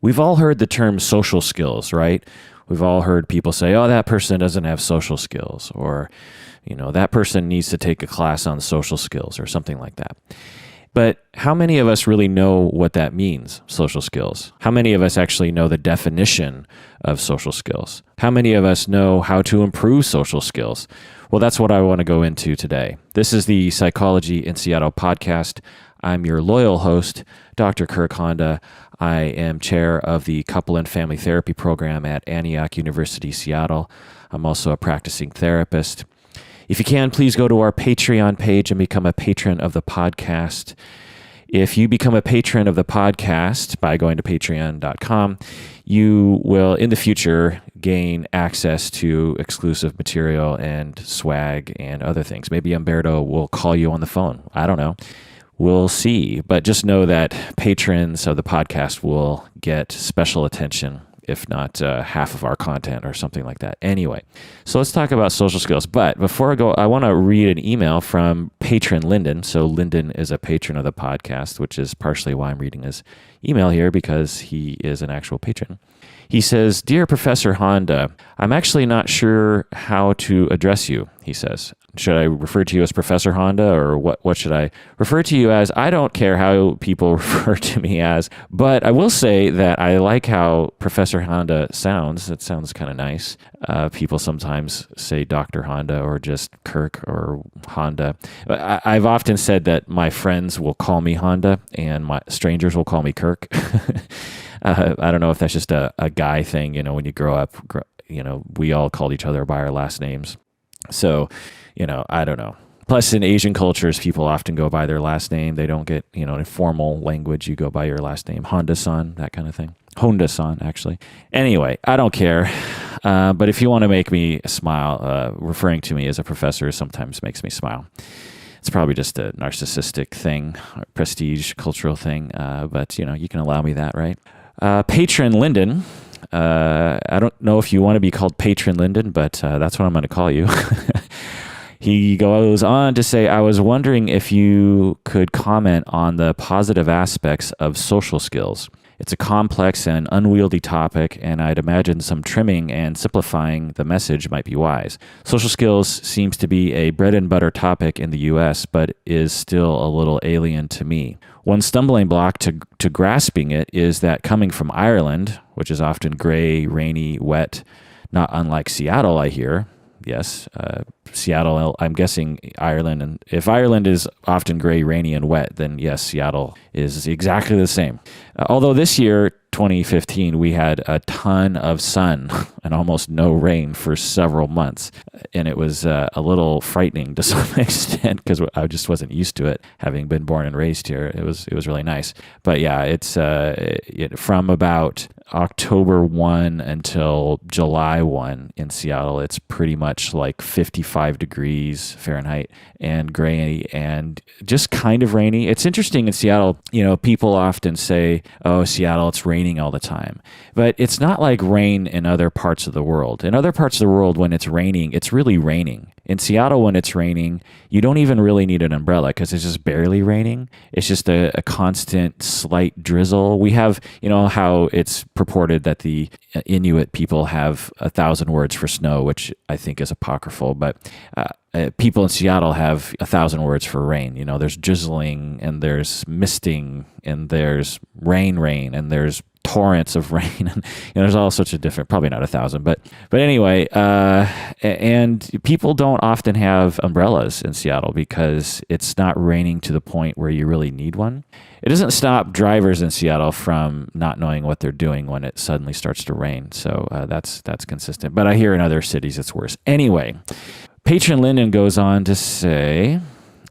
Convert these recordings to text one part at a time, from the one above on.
We've all heard the term social skills, right? We've all heard people say, oh, that person doesn't have social skills, or, that person needs to take a class on social skills or something like that. But how many of us really know what that means, social skills? How many of us actually know the definition of social skills? How many of us know how to improve social skills? Well, that's what I want to go into today. This is the Psychology in Seattle podcast. I'm your loyal host, Dr. Kirk Honda. I am chair of the Couple and Family Therapy program at Antioch University, Seattle. I'm also a practicing therapist. If you can, please go to our Patreon page and become a patron of the podcast. If you become a patron of the podcast by going to patreon.com, you will, in the future, gain access to exclusive material and swag and other things. Maybe Umberto will call you on the phone. I don't know. We'll see. But just know that patrons of the podcast will get special attention, if not half of our content or something like that. Anyway, so let's talk about social skills. But before I go, I want to read an email from patron Linden. So Linden is a patron of the podcast, which is partially why I'm reading his email here, because he is an actual patron. He says, "Dear Professor Honda, I'm actually not sure how to address you," he says. Should I refer to you as Professor Honda, or what should I refer to you as? I don't care how people refer to me as, but I will say that I like how Professor Honda sounds. It sounds kind of nice. People sometimes say Dr. Honda or just Kirk or Honda. I've often said that my friends will call me Honda and my strangers will call me Kirk. I don't know if that's just a guy thing, when you grow up, we all called each other by our last names. So, I don't know. Plus, in Asian cultures, people often go by their last name. They don't get, in formal language, you go by your last name. Honda-san, that kind of thing. Honda-san, actually. Anyway, I don't care. But if you want to make me smile, referring to me as a professor sometimes makes me smile. It's probably just a narcissistic thing, or prestige cultural thing. But, you can allow me that, right? Patron Linden. I don't know if you want to be called Patron Linden, but that's what I'm going to call you. He goes on to say, I was wondering if you could comment on the positive aspects of social skills. It's a complex and unwieldy topic, and I'd imagine some trimming and simplifying the message might be wise. Social skills seems to be a bread and butter topic in the U.S., but is still a little alien to me. One stumbling block to grasping it is that coming from Ireland, which is often gray, rainy, wet, not unlike Seattle, I hear. Yes, Seattle, I'm guessing Ireland. And if Ireland is often gray, rainy, and wet, then yes, Seattle is exactly the same. Although this year, 2015, we had a ton of sun and almost no rain for several months. And it was a little frightening to some extent because I just wasn't used to it, having been born and raised here. It was really nice. But yeah, it's from about October 1 until July 1 in Seattle, it's pretty much like 55 degrees Fahrenheit and gray and just kind of rainy. It's interesting in Seattle, people often say, oh, Seattle, it's raining all the time. But it's not like rain in other parts of the world. In other parts of the world, when it's raining, it's really raining. In Seattle, when it's raining, you don't even really need an umbrella because it's just barely raining. It's just a constant slight drizzle. We have, how it's purported that the Inuit people have 1,000 words for snow, which I think is apocryphal, but people in Seattle have 1,000 words for rain. There's drizzling and there's misting and there's rain, and there's torrents of rain, and there's all sorts of different, probably not 1,000, but anyway, and people don't often have umbrellas in Seattle because it's not raining to the point where you really need one. It doesn't stop drivers in Seattle from not knowing what they're doing when it suddenly starts to rain, so that's consistent. But I hear in other cities it's worse. Anyway, Patron Linden goes on to say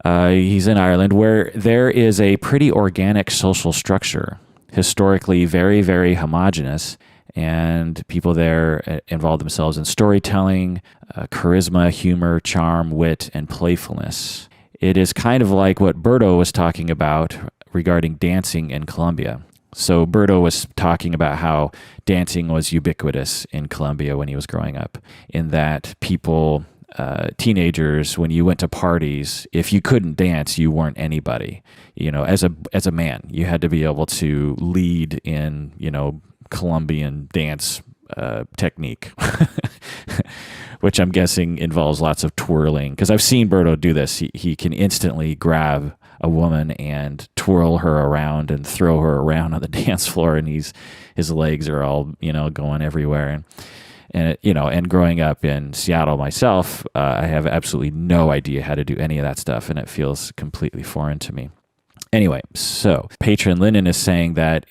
he's in Ireland, where there is a pretty organic social structure, historically very, very homogenous, and people there involve themselves in storytelling, charisma, humor, charm, wit, and playfulness. It is kind of like what Berto was talking about regarding dancing in Colombia. So Berto was talking about how dancing was ubiquitous in Colombia when he was growing up, in that people, teenagers, when you went to parties, if you couldn't dance, you weren't anybody. As a man, you had to be able to lead in, Colombian dance technique, which I'm guessing involves lots of twirling. Because I've seen Berto do this. He can instantly grab a woman and twirl her around and throw her around on the dance floor, and his legs are all going everywhere. And growing up in Seattle myself, I have absolutely no idea how to do any of that stuff, and it feels completely foreign to me. Anyway, so patron Linden is saying that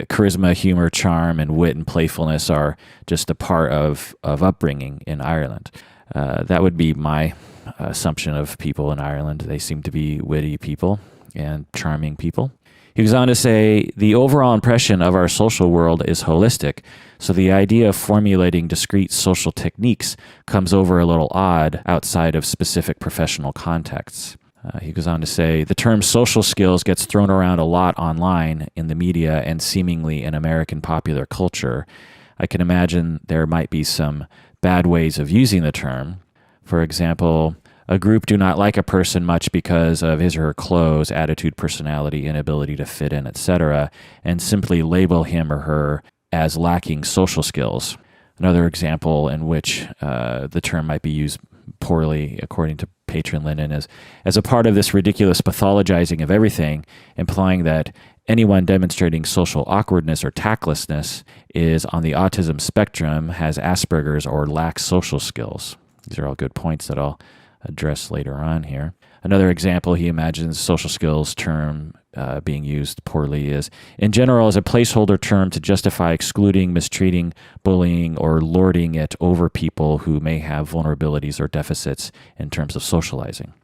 charisma, humor, charm, and wit and playfulness are just a part of upbringing in Ireland. That would be my assumption of people in Ireland. They seem to be witty people and charming people. He goes on to say, the overall impression of our social world is holistic, so the idea of formulating discrete social techniques comes over a little odd outside of specific professional contexts. He goes on to say, the term social skills gets thrown around a lot online, in the media, and seemingly in American popular culture. I can imagine there might be some bad ways of using the term. For example, a group do not like a person much because of his or her clothes, attitude, personality, inability to fit in, etc., and simply label him or her as lacking social skills. Another example in which the term might be used poorly, according to patron Linden, is as a part of this ridiculous pathologizing of everything, implying that anyone demonstrating social awkwardness or tactlessness is on the autism spectrum, has Asperger's, or lacks social skills. These are all good points that I'll address later on here. Another example he imagines social skills term being used poorly is, in general, as a placeholder term to justify excluding, mistreating, bullying, or lording it over people who may have vulnerabilities or deficits in terms of socializing.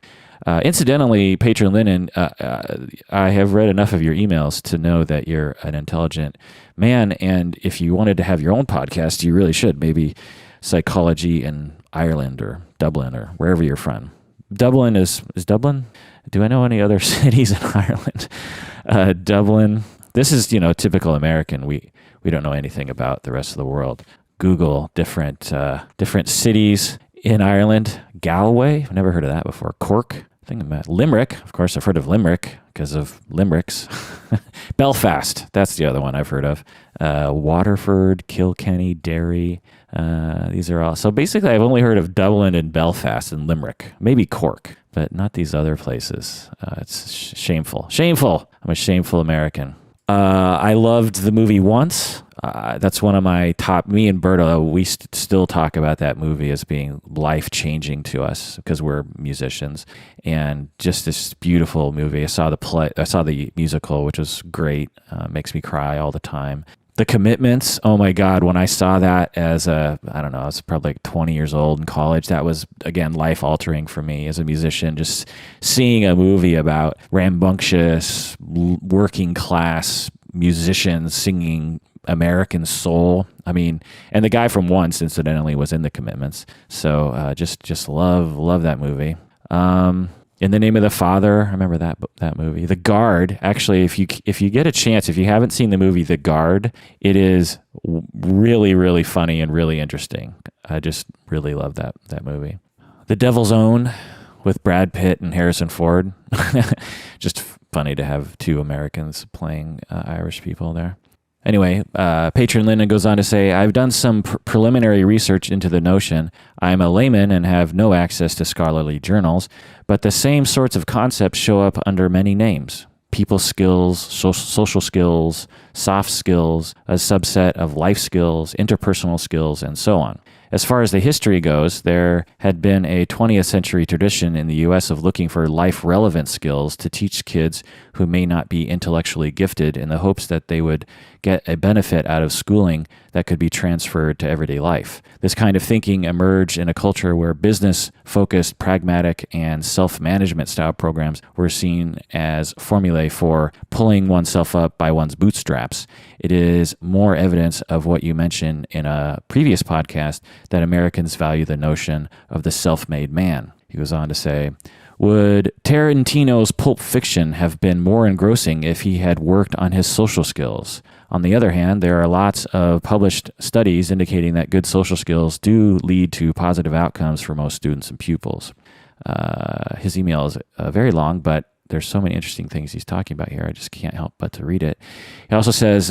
Incidentally, patron Linden, I have read enough of your emails to know that you're an intelligent man, and if you wanted to have your own podcast, you really should. Maybe Psychology in Ireland or Dublin or wherever you're from. Dublin is Dublin? Do I know any other cities in Ireland? Dublin. This is, typical American. We don't know anything about the rest of the world. Google different cities in Ireland. Galway. I've never heard of that before. Cork. I think I'm at Limerick. Of course, I've heard of Limerick because of limericks. Belfast. That's the other one I've heard of. Waterford, Kilkenny, Derry. These are all. So basically, I've only heard of Dublin and Belfast and Limerick. Maybe Cork, but not these other places. It's shameful. Shameful. I'm a shameful American. I loved the movie Once. That's one of my top. Me and Berto, we still talk about that movie as being life-changing to us because we're musicians, and just this beautiful movie. I saw the musical, which was great. Makes me cry all the time. The Commitments, oh my God, when I saw that as I was probably like 20 years old in college, that was, again, life-altering for me as a musician, just seeing a movie about rambunctious, working-class musicians singing American soul. I mean, and the guy from Once, incidentally, was in The Commitments. So just love that movie. In the Name of the Father, I remember that movie. The Guard, actually, if you get a chance, if you haven't seen the movie The Guard, it is really, really funny and really interesting. I just really love that movie. The Devil's Own with Brad Pitt and Harrison Ford. Just funny to have two Americans playing Irish people there. Anyway, patron Linden goes on to say, I've done some preliminary research into the notion. I'm a layman and have no access to scholarly journals, but the same sorts of concepts show up under many names. People skills, social skills, soft skills, a subset of life skills, interpersonal skills, and so on. As far as the history goes, there had been a 20th century tradition in the U.S. of looking for life-relevant skills to teach kids who may not be intellectually gifted in the hopes that they would get a benefit out of schooling that could be transferred to everyday life. This kind of thinking emerged in a culture where business-focused, pragmatic, and self-management style programs were seen as formulae for pulling oneself up by one's bootstraps. It is more evidence of what you mentioned in a previous podcast, that Americans value the notion of the self-made man. He goes on to say, would Tarantino's Pulp Fiction have been more engrossing if he had worked on his social skills? On the other hand, there are lots of published studies indicating that good social skills do lead to positive outcomes for most students and pupils. His email is very long, but there's so many interesting things he's talking about here. I just can't help but to read it. He also says,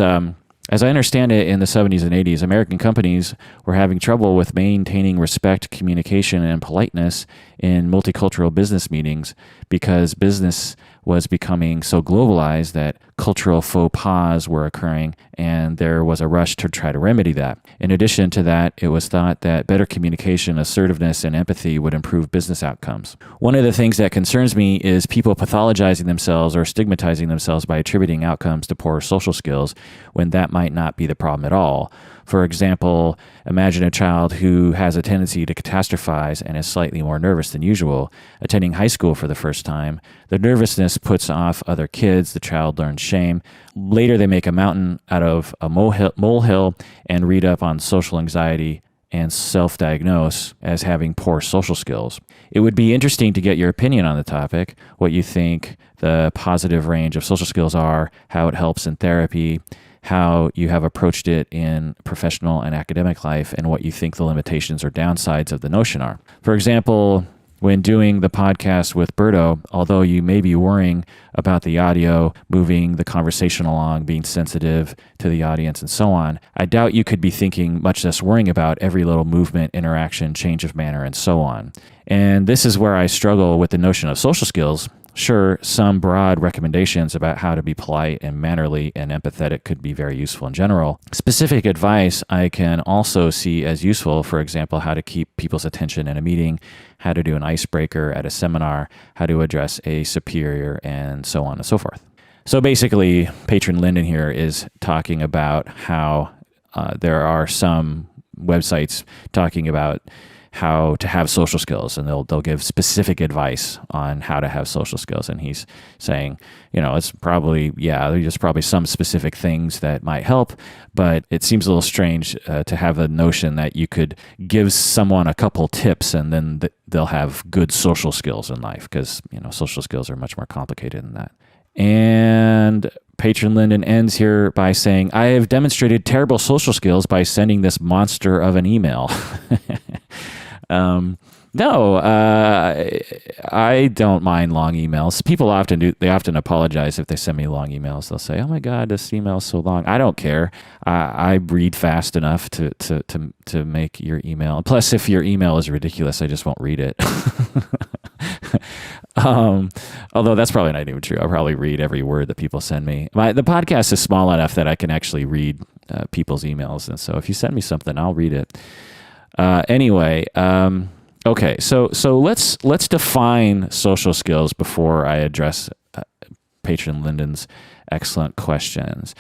As I understand it, in the 70s and 80s, American companies were having trouble with maintaining respect, communication, and politeness in multicultural business meetings because business was becoming so globalized that cultural faux pas were occurring, and there was a rush to try to remedy that. In addition to that, it was thought that better communication, assertiveness, and empathy would improve business outcomes. One of the things that concerns me is people pathologizing themselves or stigmatizing themselves by attributing outcomes to poor social skills when that might not be the problem at all. For example, imagine a child who has a tendency to catastrophize and is slightly more nervous than usual. Attending high school for the first time, the nervousness puts off other kids, the child learns shame. Later, they make a mountain out of a molehill and read up on social anxiety and self-diagnose as having poor social skills. It would be interesting to get your opinion on the topic, what you think the positive range of social skills are, how it helps in therapy, how you have approached it in professional and academic life, and what you think the limitations or downsides of the notion are. For example, when doing the podcast with Berto, although you may be worrying about the audio, moving the conversation along, being sensitive to the audience, and so on, I doubt you could be thinking, much less worrying about every little movement, interaction, change of manner, and so on. And this is where I struggle with the notion of social skills. Sure, some broad recommendations about how to be polite and mannerly and empathetic could be very useful in general. Specific advice I can also see as useful, for example, how to keep people's attention in a meeting, how to do an icebreaker at a seminar, how to address a superior, and so on and so forth. So basically, Patron Linden here is talking about how there are some websites talking about how to have social skills, and they'll give specific advice on how to have social skills. And he's saying, it's probably, there's probably some specific things that might help, but it seems a little strange to have a notion that you could give someone a couple tips and then they'll have good social skills in life, because, social skills are much more complicated than that. And Patron Linden ends here by saying, I have demonstrated terrible social skills by sending this monster of an email. No, I don't mind long emails. People often do. They often apologize if they send me long emails. They'll say, "Oh my God, this email is so long." I don't care. I read fast enough to make your email. Plus, if your email is ridiculous, I just won't read it. Although that's probably not even true. I'll probably read every word that people send me. The podcast is small enough that I can actually read people's emails, and so if you send me something, I'll read it. Anyway, okay, so let's define social skills before I address Patron Linden's excellent questions.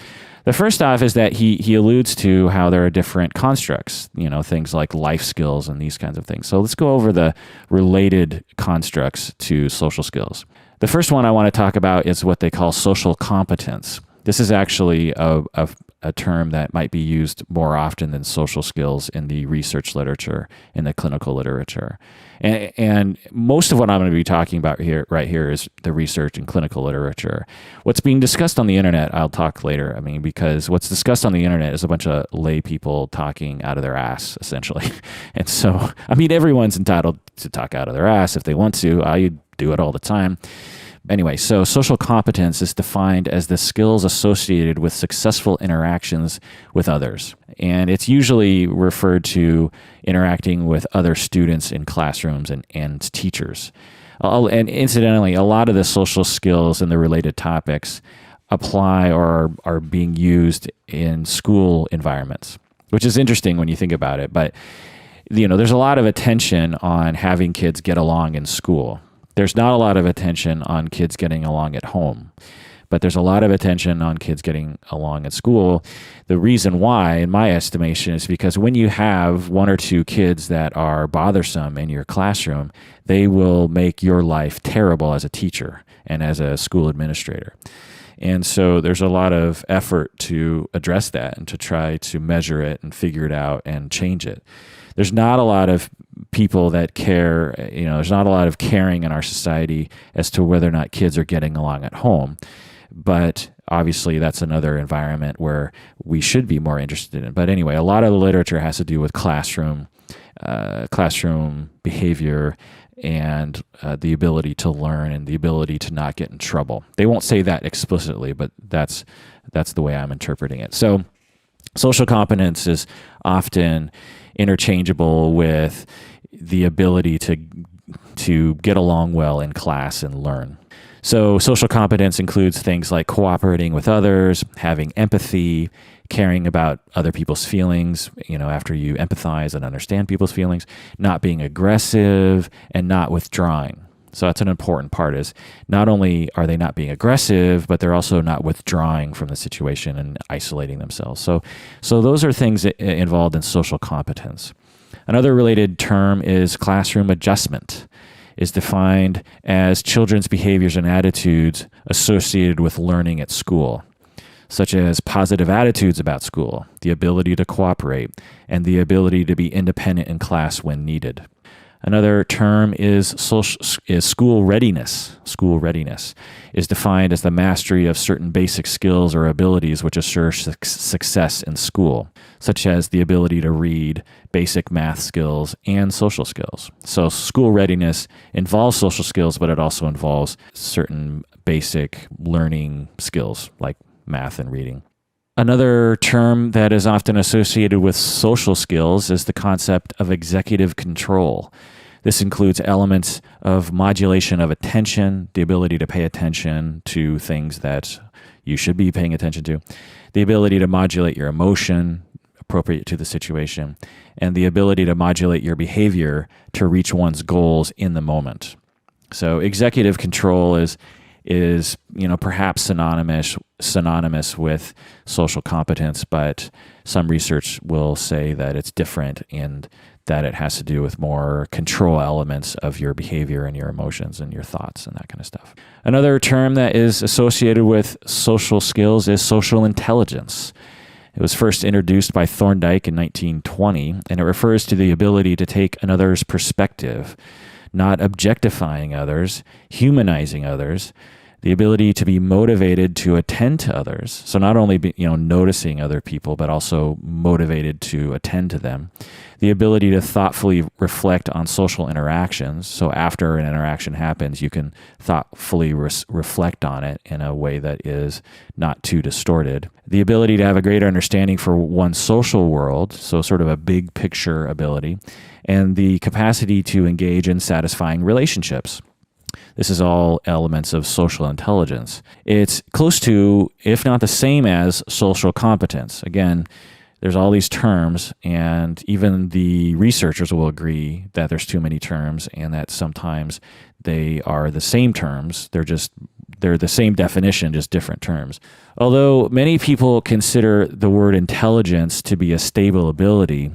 The first off is that he alludes to how there are different constructs, things like life skills and these kinds of things. So let's go over the related constructs to social skills. The first one I want to talk about is what they call social competence. This is actually a term that might be used more often than social skills in the research literature, in the clinical literature. And most of what I'm going to be talking about right here is the research and clinical literature. What's being discussed on the internet, I'll talk later. Because what's discussed on the internet is a bunch of lay people talking out of their ass, essentially. And so, everyone's entitled to talk out of their ass if they want to. I do it all the time. Anyway, so social competence is defined as the skills associated with successful interactions with others. And it's usually referred to interacting with other students in classrooms and teachers. And incidentally, a lot of the social skills and the related topics apply or are being used in school environments, which is interesting when you think about it. But, there's a lot of attention on having kids get along in school. There's not a lot of attention on kids getting along at home, but there's a lot of attention on kids getting along at school. The reason why, in my estimation, is because when you have one or two kids that are bothersome in your classroom, they will make your life terrible as a teacher and as a school administrator. And so there's a lot of effort to address that and to try to measure it and figure it out and change it. There's not a lot of people that care, there's not a lot of caring in our society as to whether or not kids are getting along at home. But obviously that's another environment where we should be more interested in. But anyway, a lot of the literature has to do with classroom behavior and the ability to learn and the ability to not get in trouble. They won't say that explicitly, but that's the way I'm interpreting it. So Social competence is often interchangeable with the ability to get along well in class and learn. So social competence includes things like cooperating with others, having empathy, caring about other people's feelings, after you empathize and understand people's feelings, not being aggressive, and not withdrawing. So that's an important part, is not only are they not being aggressive, but they're also not withdrawing from the situation and isolating themselves. So those are things involved in social competence. Another related term is classroom adjustment. Is defined as children's behaviors and attitudes associated with learning at school, such as positive attitudes about school, the ability to cooperate, and the ability to be independent in class when needed. Another term is school readiness. School readiness is defined as the mastery of certain basic skills or abilities which assure success in school, such as the ability to read, basic math skills, and social skills. So school readiness involves social skills, but it also involves certain basic learning skills like math and reading. Another term that is often associated with social skills is the concept of executive control. This includes elements of modulation of attention, the ability to pay attention to things that you should be paying attention to, the ability to modulate your emotion appropriate to the situation, and the ability to modulate your behavior to reach one's goals in the moment. So executive control is perhaps synonymous with social competence, but some research will say that it's different and that it has to do with more control elements of your behavior and your emotions and your thoughts and that kind of stuff. Another term that is associated with social skills is social intelligence. It was first introduced by Thorndike in 1920, and it refers to the ability to take another's perspective, not objectifying others, humanizing others, the ability to be motivated to attend to others. So not only noticing other people, but also motivated to attend to them. The ability to thoughtfully reflect on social interactions. So after an interaction happens, you can thoughtfully reflect on it in a way that is not too distorted. The ability to have a greater understanding for one's social world, so sort of a big picture ability, and the capacity to engage in satisfying relationships. This is all elements of social intelligence. It's close to, if not the same as, social competence. Again, there's all these terms, and even the researchers will agree that there's too many terms and that sometimes they are the same terms. They're the same definition, just different terms. Although many people consider the word intelligence to be a stable ability,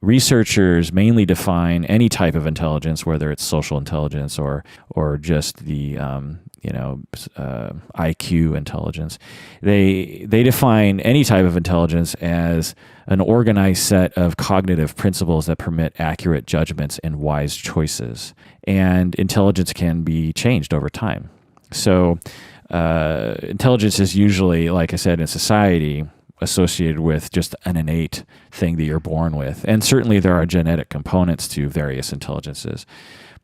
researchers mainly define any type of intelligence, whether it's social intelligence or just the IQ intelligence. They define any type of intelligence as an organized set of cognitive principles that permit accurate judgments and wise choices. And intelligence can be changed over time. So intelligence is usually, like I said, in society, associated with just an innate thing that you're born with. And certainly there are genetic components to various intelligences.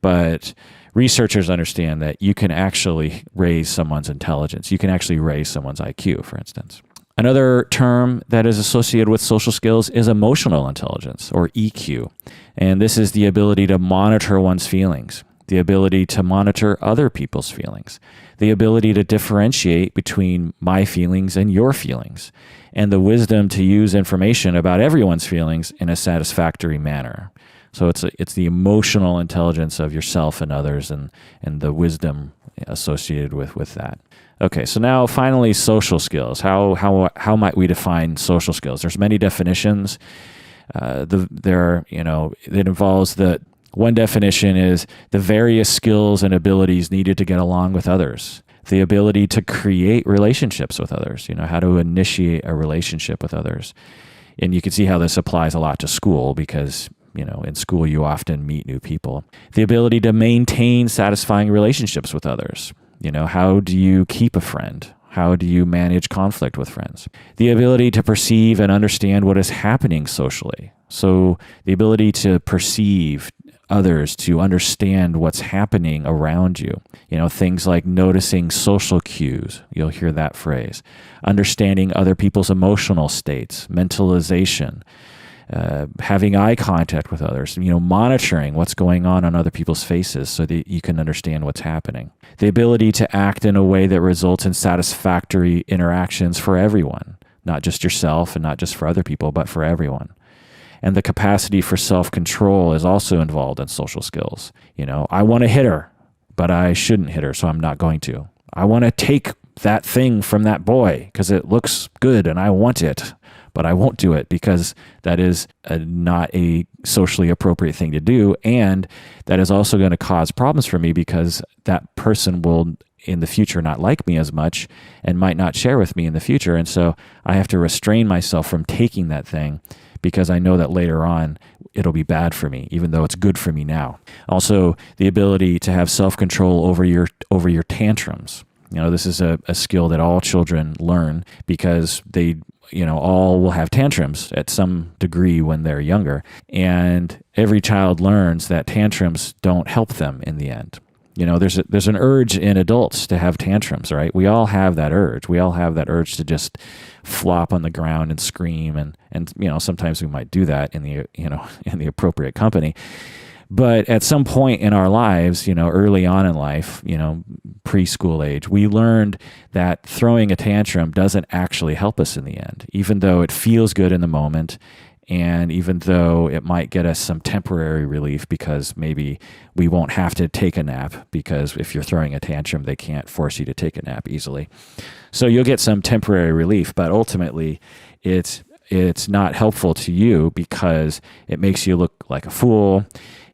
But researchers understand that you can actually raise someone's intelligence. You can actually raise someone's IQ, for instance. Another term that is associated with social skills is emotional intelligence, or EQ. And this is the ability to monitor one's feelings, the ability to monitor other people's feelings, the ability to differentiate between my feelings and your feelings, and the wisdom to use information about everyone's feelings in a satisfactory manner. So it's the emotional intelligence of yourself and others, and the wisdom associated with that. Okay, so now finally, social skills. How might we define social skills? There's many definitions. It involves one definition is the various skills and abilities needed to get along with others. The ability to create relationships with others, how to initiate a relationship with others. And you can see how this applies a lot to school because, in school you often meet new people. The ability to maintain satisfying relationships with others. How do you keep a friend? How do you manage conflict with friends? The ability to perceive and understand what is happening socially. So the ability to perceive others, to understand what's happening around you. Things like noticing social cues. You'll hear that phrase. Understanding other people's emotional states, mentalization, having eye contact with others, monitoring what's going on other people's faces so that you can understand what's happening. The ability to act in a way that results in satisfactory interactions for everyone, not just yourself and not just for other people, but for everyone. And the capacity for self-control is also involved in social skills. I want to hit her, but I shouldn't hit her, so I'm not going to. I want to take that thing from that boy because it looks good and I want it, but I won't do it because that is not a socially appropriate thing to do. And that is also going to cause problems for me because that person will in the future not like me as much and might not share with me in the future. And so I have to restrain myself from taking that thing because I know that later on it'll be bad for me, even though it's good for me now. Also, the ability to have self-control over your tantrums. This is a skill that all children learn because they all will have tantrums at some degree when they're younger. And every child learns that tantrums don't help them in the end. There's an urge in adults to have tantrums, right? We all have that urge. We all have that urge to just flop on the ground and scream. And sometimes we might do that in the appropriate company. But at some point in our lives, early on in life, preschool age, we learned that throwing a tantrum doesn't actually help us in the end, even though it feels good in the moment. And even though it might get us some temporary relief because maybe we won't have to take a nap, because if you're throwing a tantrum, they can't force you to take a nap easily. So you'll get some temporary relief, but ultimately it's not helpful to you because it makes you look like a fool.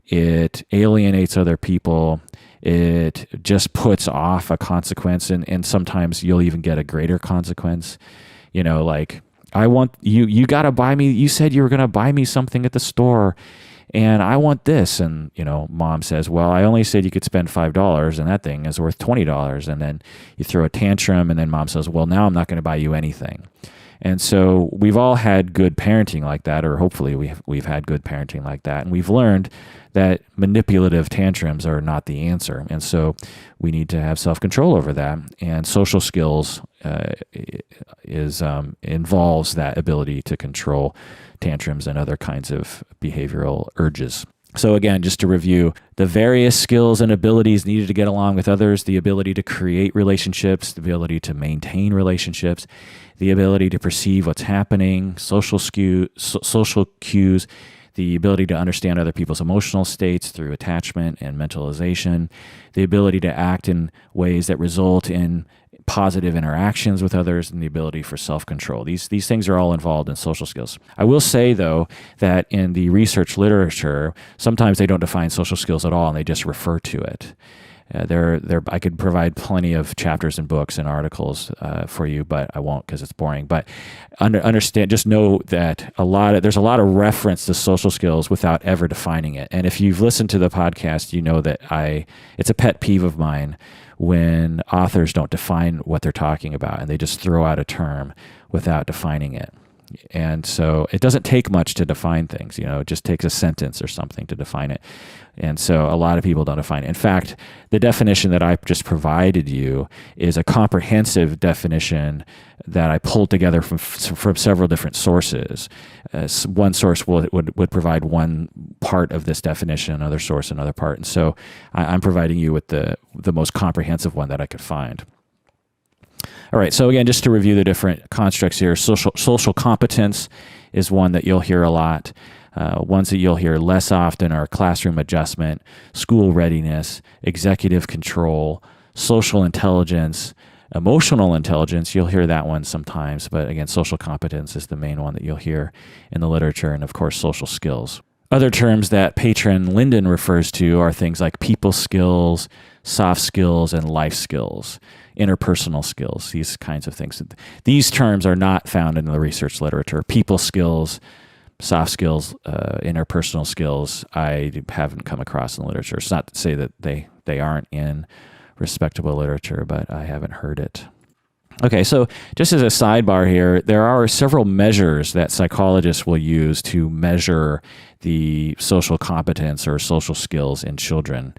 It alienates other people. It just puts off a consequence, and sometimes you'll even get a greater consequence. Like, I want you got to buy me. You said you were going to buy me something at the store, and I want this. And mom says, well, I only said you could spend $5, and that thing is worth $20. And then you throw a tantrum, and then mom says, well, now I'm not going to buy you anything. And so we've all had good parenting like that, or hopefully we've had good parenting like that. And we've learned that manipulative tantrums are not the answer. And so we need to have self-control over that. And social skills involves that ability to control tantrums and other kinds of behavioral urges. So again, just to review, the various skills and abilities needed to get along with others, the ability to create relationships, the ability to maintain relationships, the ability to perceive what's happening, social cues, the ability to understand other people's emotional states through attachment and mentalization, the ability to act in ways that result in positive interactions with others, and the ability for self-control. These things are all involved in social skills. I will say, though, that in the research literature, sometimes they don't define social skills at all, and they just refer to it. I could provide plenty of chapters and books and articles for you, but I won't because it's boring. But understand, just know that there's a lot of reference to social skills without ever defining it. And if you've listened to the podcast, you know that it's a pet peeve of mine when authors don't define what they're talking about and they just throw out a term without defining it. And so it doesn't take much to define things, it just takes a sentence or something to define it. And so a lot of people don't define it. In fact, the definition that I just provided you is a comprehensive definition that I pulled together from several different sources. One source would provide one part of this definition, another source another part. And so I'm providing you with the most comprehensive one that I could find. All right, so again, just to review the different constructs here, social competence is one that you'll hear a lot. Ones that you'll hear less often are classroom adjustment, school readiness, executive control, social intelligence, emotional intelligence. You'll hear that one sometimes, but again, social competence is the main one that you'll hear in the literature, and of course, social skills. Other terms that patron Linden refers to are things like people skills, soft skills, and life skills, interpersonal skills, these kinds of things. These terms are not found in the research literature. People skills, soft skills, interpersonal skills, I haven't come across in the literature. It's not to say that they aren't in respectable literature, but I haven't heard it. Okay, so just as a sidebar here, there are several measures that psychologists will use to measure the social competence or social skills in children.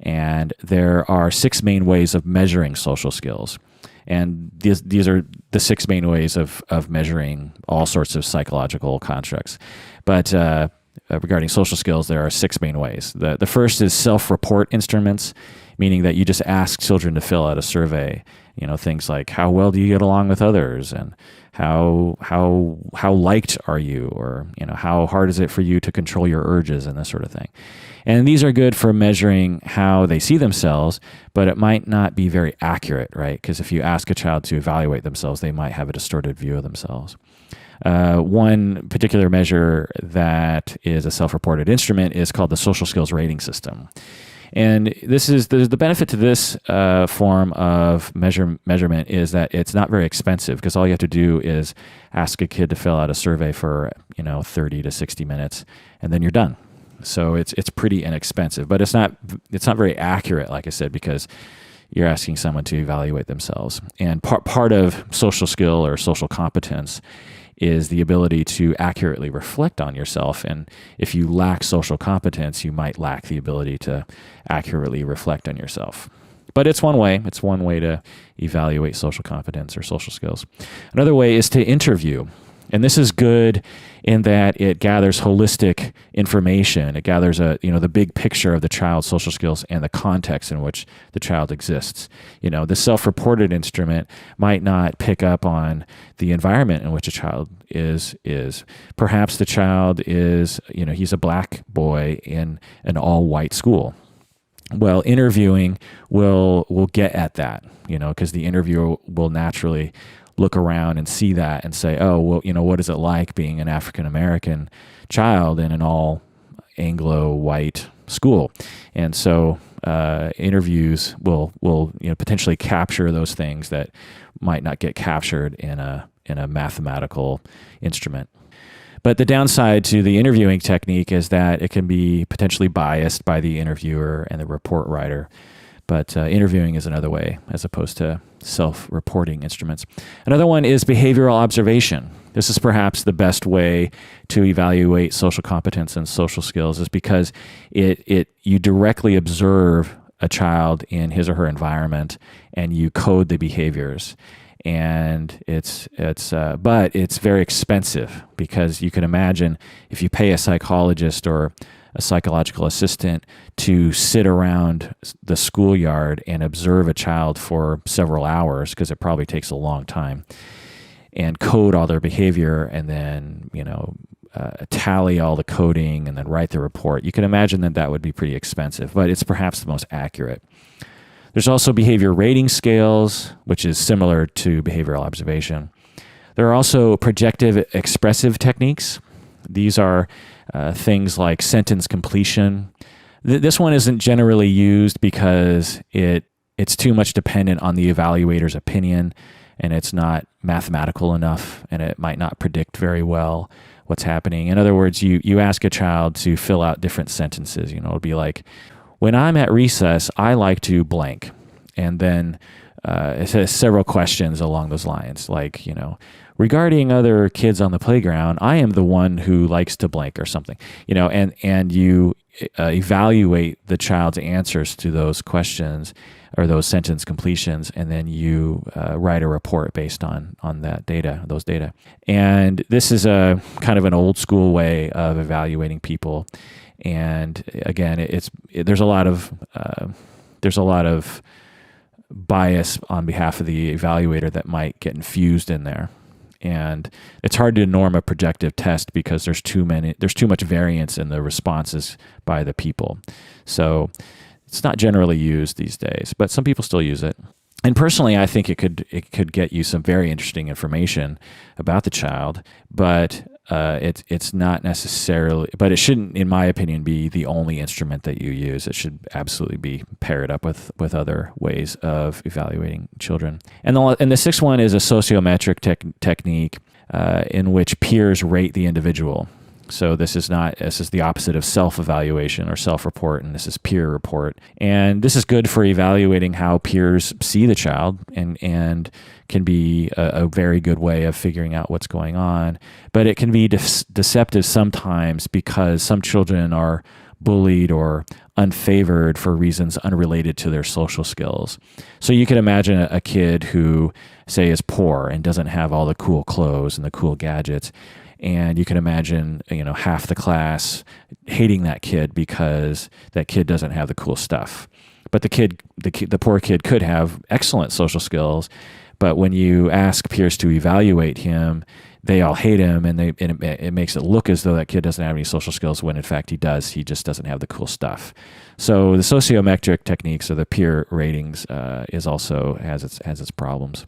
And there are 6 main ways of measuring social skills. And these are the 6 main ways of measuring all sorts of psychological constructs. But regarding social skills, there are 6 main ways. The first is self-report instruments, meaning that you just ask children to fill out a survey. Things like how well do you get along with others, and how liked are you, or how hard is it for you to control your urges, and this sort of thing. And these are good for measuring how they see themselves, but it might not be very accurate, right? Because if you ask a child to evaluate themselves, they might have a distorted view of themselves. One particular measure that is a self-reported instrument is called the social skills rating system. And there's the benefit to this form of measurement is that it's not very expensive, because all you have to do is ask a kid to fill out a survey for 30 to 60 minutes, and then you're done. So it's pretty inexpensive, but it's not very accurate, like I said, because you're asking someone to evaluate themselves. And part of social skill or social competence is the ability to accurately reflect on yourself. And if you lack social competence, you might lack the ability to accurately reflect on yourself. But it's one way. It's one way to evaluate social competence or social skills. Another way is to interview. And this is good in that it gathers holistic information. It gathers the big picture of the child's social skills and the context in which the child exists. The self-reported instrument might not pick up on the environment in which a child is. Perhaps the child is, he's a black boy in an all-white school. Well, interviewing will get at that, because the interviewer will naturally look around and see that and say, oh, well, what is it like being an African-American child in an all Anglo-white school? And so interviews will potentially capture those things that might not get captured in a mathematical instrument. But the downside to the interviewing technique is that it can be potentially biased by the interviewer and the report writer. But interviewing is another way, as opposed to self-reporting instruments. Another one is behavioral observation. This is perhaps the best way to evaluate social competence and social skills, is because you directly observe a child in his or her environment and you code the behaviors. And but it's very expensive, because you can imagine if you pay a psychologist or a psychological assistant to sit around the schoolyard and observe a child for several hours, because it probably takes a long time, and code all their behavior, and then tally all the coding and then write the report. You can imagine that would be pretty expensive, but it's perhaps the most accurate. There's also behavior rating scales, which is similar to behavioral observation. There are also projective expressive techniques. These are things like sentence completion. This one isn't generally used because it's too much dependent on the evaluator's opinion, and it's not mathematical enough, and it might not predict very well what's happening. In other words, you ask a child to fill out different sentences. It'll be like, when I'm at recess, I like to blank. And then it says several questions along those lines, like, regarding other kids on the playground, I am the one who likes to blank, or something, and you evaluate the child's answers to those questions or those sentence completions, and then you write a report based on those data. And this is a kind of an old school way of evaluating people. And again, there's a lot of bias on behalf of the evaluator that might get infused in there. And it's hard to norm a projective test because there's too much variance in the responses by the people. So it's not generally used these days, but some people still use it. And personally, I think it could get you some very interesting information about the child, but it's not necessarily, but it shouldn't, in my opinion, be the only instrument that you use. It should absolutely be paired up with other ways of evaluating children. And the sixth one is a sociometric technique in which peers rate the individual. So this is the opposite of self-evaluation or self-report, and this is peer report. And this is good for evaluating how peers see the child, and can be a very good way of figuring out what's going on. But it can be deceptive sometimes, because some children are bullied or unfavored for reasons unrelated to their social skills. So you can imagine a kid who, say, is poor and doesn't have all the cool clothes and the cool gadgets. And you can imagine, half the class hating that kid because that kid doesn't have the cool stuff. But the poor kid could have excellent social skills, but when you ask peers to evaluate him, they all hate him, and it makes it look as though that kid doesn't have any social skills, when in fact he does. He just doesn't have the cool stuff. So the sociometric techniques, or the peer ratings, has its problems.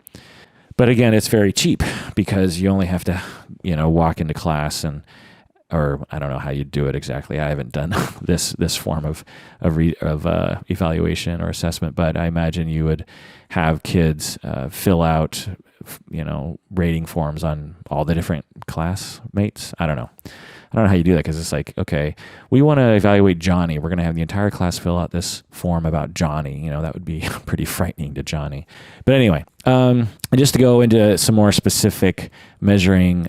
But again, it's very cheap, because you only have to, walk into class or I don't know how you do it exactly. I haven't done this form of evaluation or assessment, but I imagine you would have kids fill out, rating forms on all the different classmates. I don't know how you do that, because it's like, okay, we want to evaluate Johnny. We're going to have the entire class fill out this form about Johnny. That would be pretty frightening to Johnny. But anyway, just to go into some more specific measuring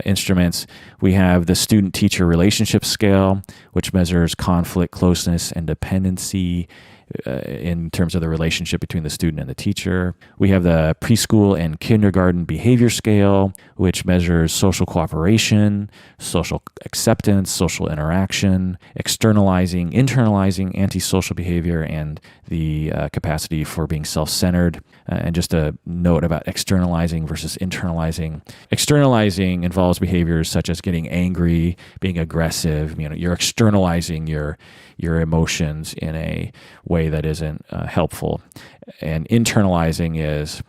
instruments, we have the student-teacher relationship scale, which measures conflict, closeness, and dependency in terms of the relationship between the student and the teacher. We have the preschool and kindergarten behavior scale, which measures social cooperation, social acceptance, social interaction, externalizing, internalizing antisocial behavior, and the capacity for being self-centered. And just a note about externalizing versus internalizing. Externalizing involves behaviors such as getting angry, being aggressive. You're externalizing your emotions in a way that isn't helpful. And internalizing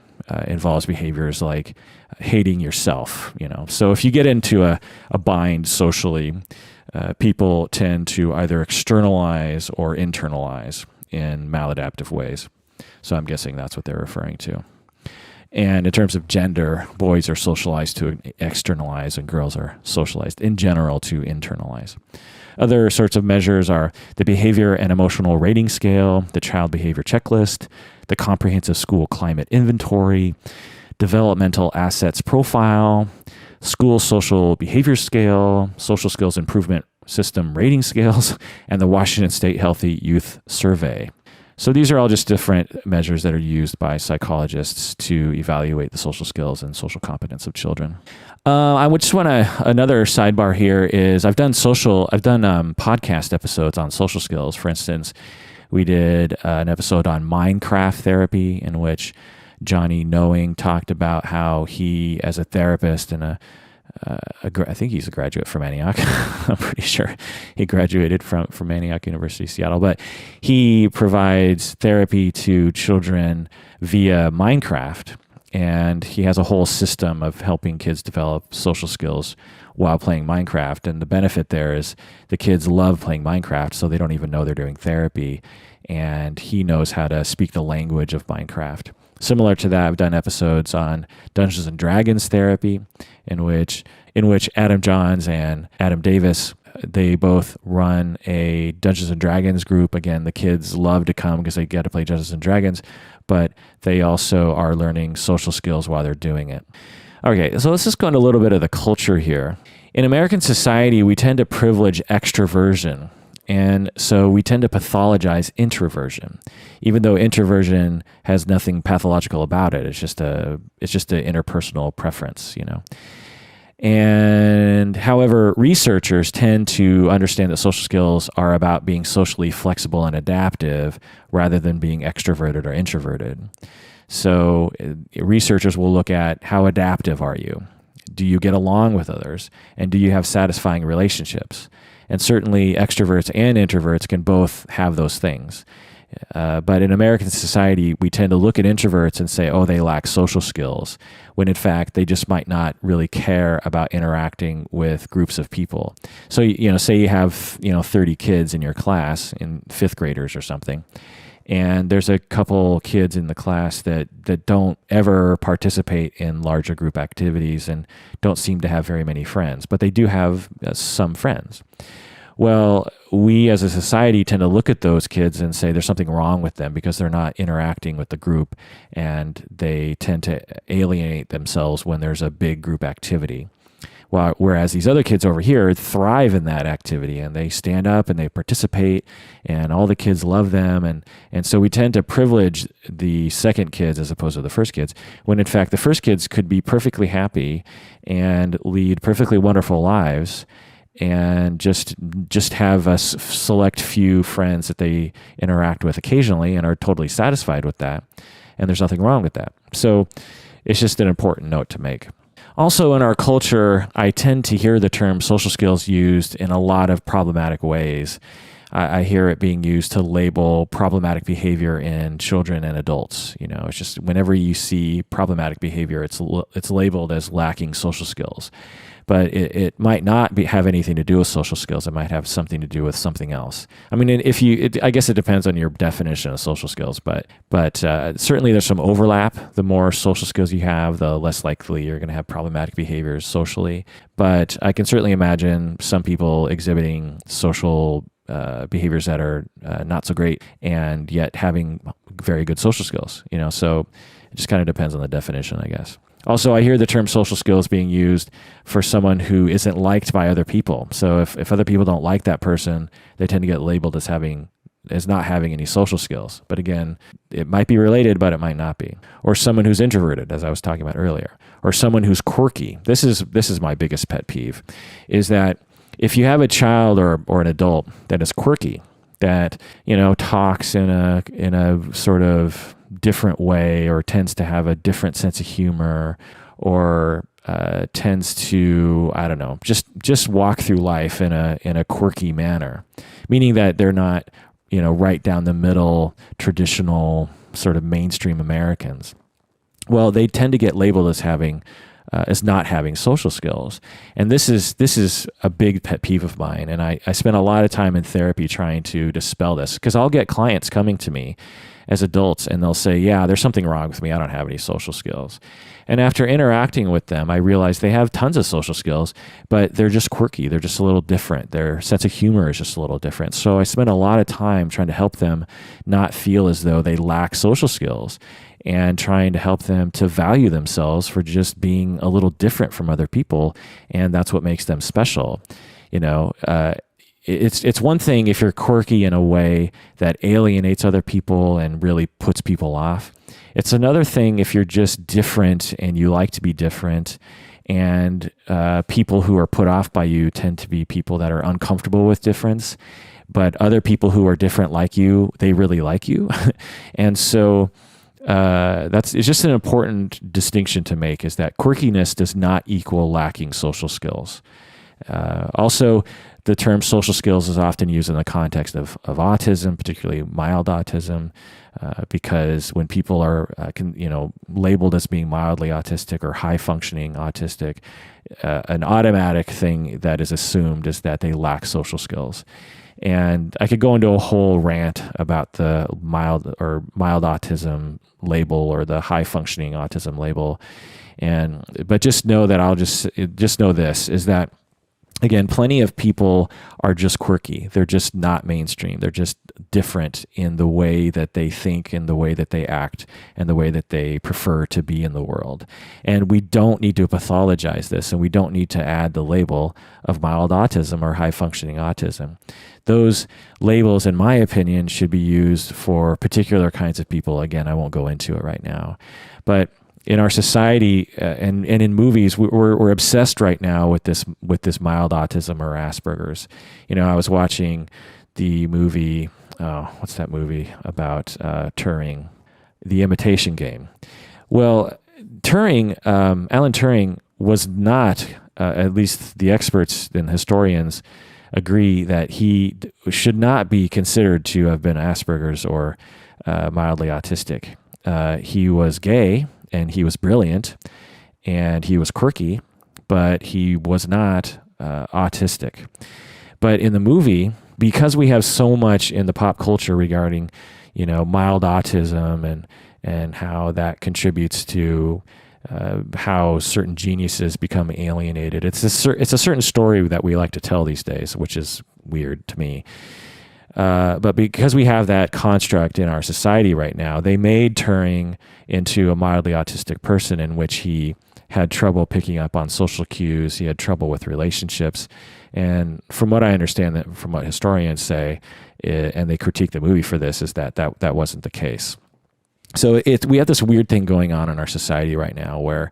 involves behaviors like hating yourself. So if you get into a bind socially, people tend to either externalize or internalize in maladaptive ways. So I'm guessing that's what they're referring to. And in terms of gender, boys are socialized to externalize, and girls are socialized in general to internalize. Other sorts of measures are the behavior and emotional rating scale, the child behavior checklist, the comprehensive school climate inventory, developmental assets profile, school social behavior scale, social skills improvement system rating scales, and the Washington State Healthy Youth Survey. So these are all just different measures that are used by psychologists to evaluate the social skills and social competence of children. I would just want another sidebar here is I've done podcast episodes on social skills. For instance, we did an episode on Minecraft therapy, in which Johnny Knowing talked about how he, as a therapist and I think he's a graduate from Antioch. I'm pretty sure he graduated from Antioch University, Seattle. But he provides therapy to children via Minecraft, and he has a whole system of helping kids develop social skills while playing Minecraft. And the benefit there is the kids love playing Minecraft, so they don't even know they're doing therapy. And he knows how to speak the language of Minecraft. Similar to that, I've done episodes on Dungeons and Dragons therapy, in which Adam Johns and Adam Davis, they both run a Dungeons and Dragons group. Again, the kids love to come because they get to play Dungeons and Dragons, but they also are learning social skills while they're doing it. Okay, so let's just go into a little bit of the culture here. In American society, we tend to privilege extroversion. And so we tend to pathologize introversion, even though introversion has nothing pathological about it. It's just an interpersonal preference, And however, researchers tend to understand that social skills are about being socially flexible and adaptive rather than being extroverted or introverted. So researchers will look at how adaptive are you? Do you get along with others? And do you have satisfying relationships? And certainly extroverts and introverts can both have those things. But in American society, we tend to look at introverts and say, oh, they lack social skills, when in fact, they just might not really care about interacting with groups of people. So, say you have, 30 kids in your class, in fifth graders or something, and there's a couple kids in the class that don't ever participate in larger group activities and don't seem to have very many friends, but they do have some friends. Well, we as a society tend to look at those kids and say there's something wrong with them because they're not interacting with the group, and they tend to alienate themselves when there's a big group activity. Whereas these other kids over here thrive in that activity, and they stand up and they participate, and all the kids love them. And so we tend to privilege the second kids as opposed to the first kids, when in fact the first kids could be perfectly happy and lead perfectly wonderful lives and just have a select few friends that they interact with occasionally and are totally satisfied with that. And there's nothing wrong with that. So it's just an important note to make. Also, in our culture, I tend to hear the term social skills used in a lot of problematic ways. I hear it being used to label problematic behavior in children and adults. It's just whenever you see problematic behavior, it's labeled as lacking social skills. But it might not have anything to do with social skills. It might have something to do with something else. I mean, I guess it depends on your definition of social skills, but certainly there's some overlap. The more social skills you have, the less likely you're going to have problematic behaviors socially. But I can certainly imagine some people exhibiting social behaviors that are not so great, and yet having very good social skills. So it just kind of depends on the definition, I guess. Also, I hear the term social skills being used for someone who isn't liked by other people. So if other people don't like that person, they tend to get labeled as not having any social skills. But again, it might be related, but it might not be. Or someone who's introverted, as I was talking about earlier. Or someone who's quirky. This is my biggest pet peeve, is that if you have a child or an adult that is quirky, that talks in a sort of different way, or tends to have a different sense of humor, or tends to, I don't know, just walk through life in a quirky manner, meaning that they're not right down the middle traditional sort of mainstream Americans. Well, they tend to get labeled as not having social skills. And this is a big pet peeve of mine. And I spend a lot of time in therapy trying to dispel this, because I'll get clients coming to me as adults and they'll say, yeah, there's something wrong with me. I don't have any social skills. And after interacting with them, I realize they have tons of social skills, but they're just quirky. They're just a little different. Their sense of humor is just a little different. So I spend a lot of time trying to help them not feel as though they lack social skills, and trying to help them to value themselves for just being a little different from other people. And that's what makes them special. It's one thing if you're quirky in a way that alienates other people and really puts people off. It's another thing if you're just different and you like to be different, and people who are put off by you tend to be people that are uncomfortable with difference, but other people who are different like you, they really like you. And so it's just an important distinction to make, is that quirkiness does not equal lacking social skills. Also, the term social skills is often used in the context of autism, particularly mild autism, because when people are labeled as being mildly autistic or high functioning autistic, an automatic thing that is assumed is that they lack social skills. And I could go into a whole rant about the mild autism label or the high functioning autism label. But just know that just know this, is that, again, plenty of people are just quirky. They're just not mainstream. They're just different in the way that they think and the way that they act and the way that they prefer to be in the world. And we don't need to pathologize this, and we don't need to add the label of mild autism or high functioning autism. Those labels, in my opinion, should be used for particular kinds of people. Again, I won't go into it right now. But in our society and in movies, we're obsessed right now with this mild autism or Asperger's. I was watching the movie, what's that movie about Turing, The Imitation Game. Well, Turing, Alan Turing was not, at least the experts and historians agree that he should not be considered to have been Asperger's or mildly autistic. He was gay and he was brilliant and he was quirky, but he was not autistic. But in the movie, because we have so much in the pop culture regarding, mild autism and how that contributes to how certain geniuses become alienated. It's a certain story that we like to tell these days, which is weird to me. But because we have that construct in our society right now, they made Turing into a mildly autistic person in which he had trouble picking up on social cues. He had trouble with relationships. And from what I understand, from what historians say, and they critique the movie for this, is that wasn't the case. So we have this weird thing going on in our society right now where